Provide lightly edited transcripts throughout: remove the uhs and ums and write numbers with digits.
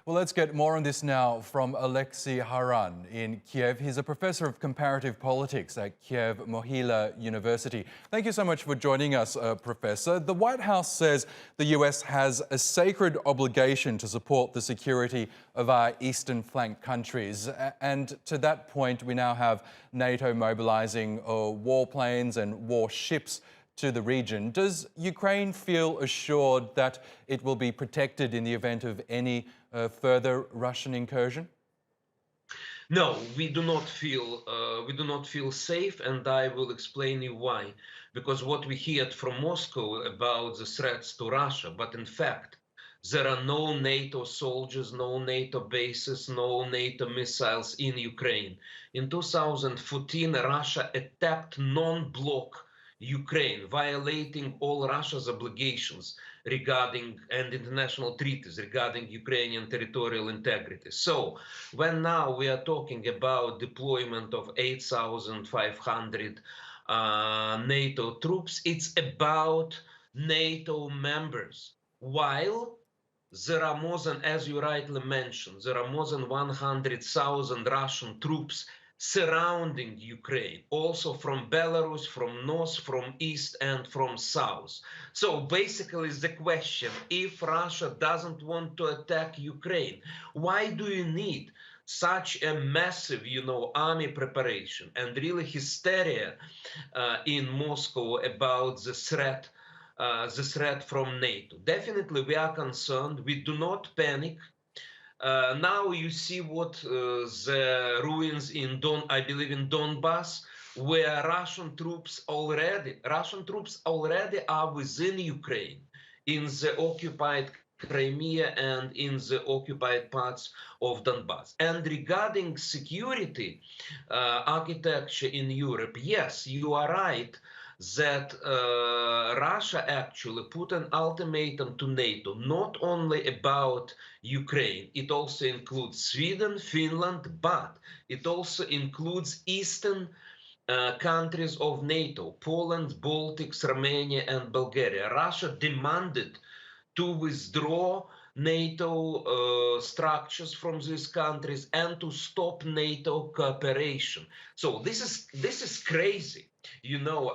Well, let's get more on this now from Olexiy Haran in Kiev. He's a professor of comparative politics at Kiev Mohyla University. Thank you so much for joining us, Professor. The White House says the US has a sacred obligation to support the security of our eastern flank countries. And to that point, we now have NATO mobilising warplanes and warships to the region. Does Ukraine feel assured that it will be protected in the event of any further Russian incursion? No, we do not feel safe, and I will explain you why. Because what we heard from Moscow about the threats to Russia, but in fact, there are no NATO soldiers, no NATO bases, no NATO missiles in Ukraine. In 2014, Russia attacked non-bloc Ukraine, violating all Russia's obligations regarding and international treaties regarding Ukrainian territorial integrity. So when now we are talking about deployment of 8,500 NATO troops, it's about NATO members. While there are more than, as you rightly mentioned, there are more than 100,000 Russian troops surrounding Ukraine, also from Belarus, from north, from east, and from south. So basically the question, if Russia doesn't want to attack Ukraine, why do you need such a massive, army preparation and really hysteria in Moscow about the threat from NATO? Definitely we are concerned. We do not panic. Now you see what the ruins in I believe in Donbass, where Russian troops already are within Ukraine, in the occupied Crimea and in the occupied parts of Donbass. And regarding security architecture in Europe, yes, you are right that Russia actually put an ultimatum to NATO, not only about Ukraine. It also includes Sweden, Finland, but it also includes eastern countries of NATO, Poland, Baltics, Romania, and Bulgaria. Russia demanded to withdraw NATO structures from these countries and to stop NATO cooperation. So this is crazy.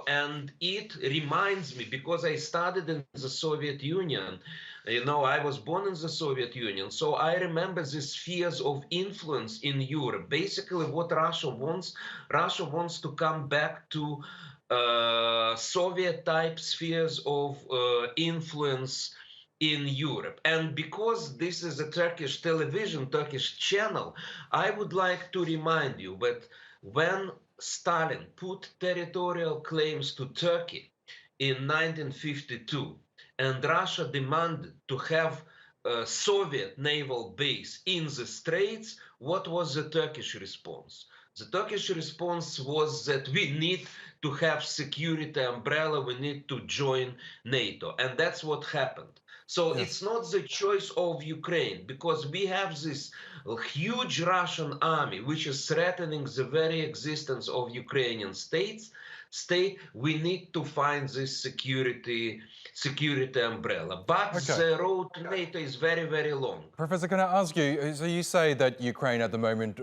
And it reminds me, because I studied in the Soviet Union, I was born in the Soviet Union, so I remember these spheres of influence in Europe. Basically, what Russia wants to come back to Soviet-type spheres of influence in Europe. And because this is a Turkish television, Turkish channel, I would like to remind you that when Stalin put territorial claims to Turkey in 1952, and Russia demanded to have a Soviet naval base in the Straits, what was the Turkish response? The Turkish response was that we need to have security umbrella, we need to join NATO. And that's what happened. So Yes. it's not the choice of Ukraine, because we have this huge Russian army, which is threatening the very existence of Ukrainian state. We need to find this security umbrella. But the road to NATO is very, very long. Professor, can I ask you, so you say that Ukraine at the moment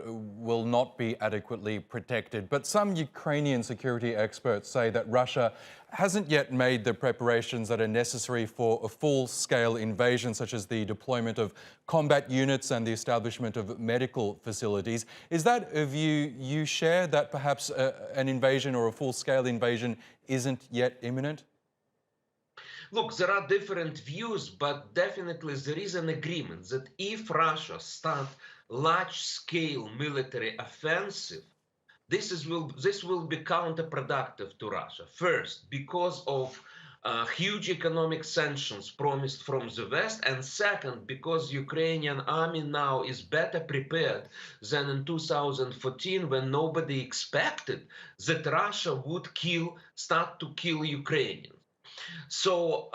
will not be adequately protected, but some Ukrainian security experts say that Russia hasn't yet made the preparations that are necessary for a full-scale invasion, such as the deployment of combat units and the establishment of medical facilities. Is that a view you share, that perhaps an invasion or a full-scale invasion isn't yet imminent? Look, there are different views, but definitely there is an agreement that if Russia starts large-scale military offensive, this will be counterproductive to Russia. First, because of huge economic sanctions promised from the West, and second, because Ukrainian army now is better prepared than in 2014, when nobody expected that Russia would start to kill Ukrainians. So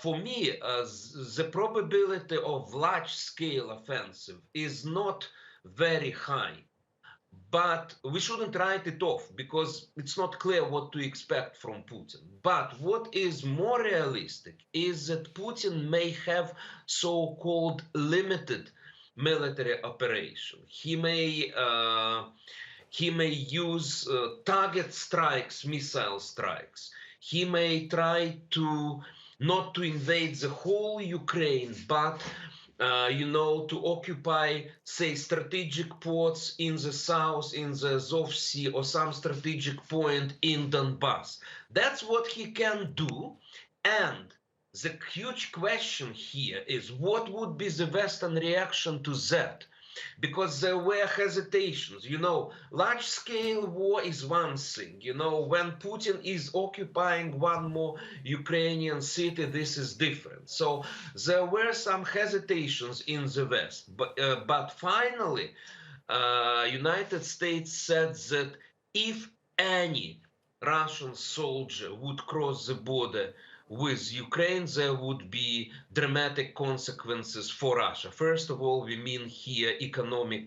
for me, the probability of large-scale offensive is not very high. But we shouldn't write it off, because it's not clear what to expect from Putin. But what is more realistic is that Putin may have so-called limited military operation. He may use target strikes, missile strikes. He may try to not to invade the whole Ukraine, but to occupy, say, strategic ports in the south, in the Azov Sea, or some strategic point in Donbass. That's what he can do. And the huge question here is what would be the Western reaction to that? Because there were hesitations. Large-scale war is one thing. When Putin is occupying one more Ukrainian city, this is different. So there were some hesitations in the West. But finally, United States said that if any Russian soldier would cross the border with Ukraine, there would be dramatic consequences for Russia. First of all, we mean here economic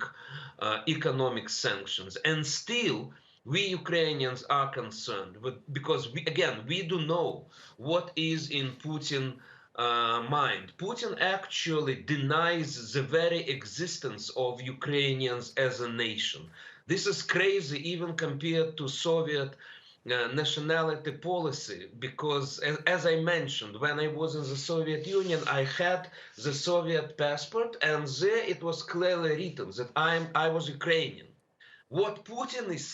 sanctions. And still, we Ukrainians are concerned because we do know what is in Putin's mind. Putin actually denies the very existence of Ukrainians as a nation. This is crazy even compared to Soviet nationality policy, because as I mentioned, when I was in the Soviet Union, I had the Soviet passport, and there it was clearly written that I was Ukrainian. What Putin is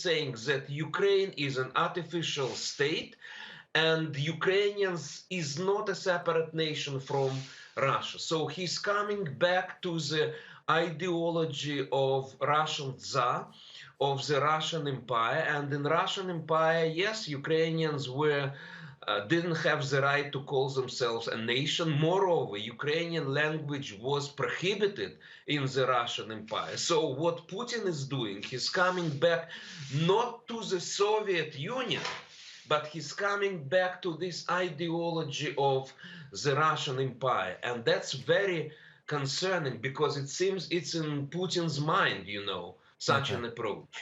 saying that Ukraine is an artificial state, and Ukrainians is not a separate nation from Russia. So he's coming back to the ideology of Russian Tsar, of the Russian Empire. And in Russian Empire, yes, Ukrainians didn't have the right to call themselves a nation. Moreover, Ukrainian language was prohibited in the Russian Empire. So what Putin is doing, he's coming back not to the Soviet Union, but he's coming back to this ideology of the Russian Empire. And that's very concerning, because it seems it's in Putin's mind, such an approach.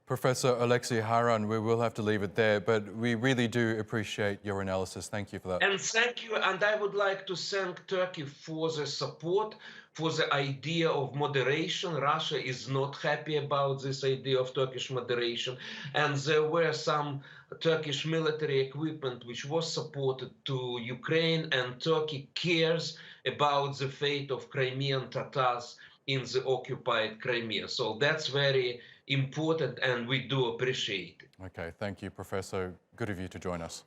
Professor Olexiy Haran, we will have to leave it there, but we really do appreciate your analysis. Thank you for that. And thank you. And I would like to thank Turkey for the support, for the idea of moderation. Russia is not happy about this idea of Turkish moderation. And there were some Turkish military equipment which was supported to Ukraine, and Turkey cares about the fate of Crimean Tatars in the occupied Crimea. So that's very important, and we do appreciate it. Okay, thank you, Professor. Good of you to join us.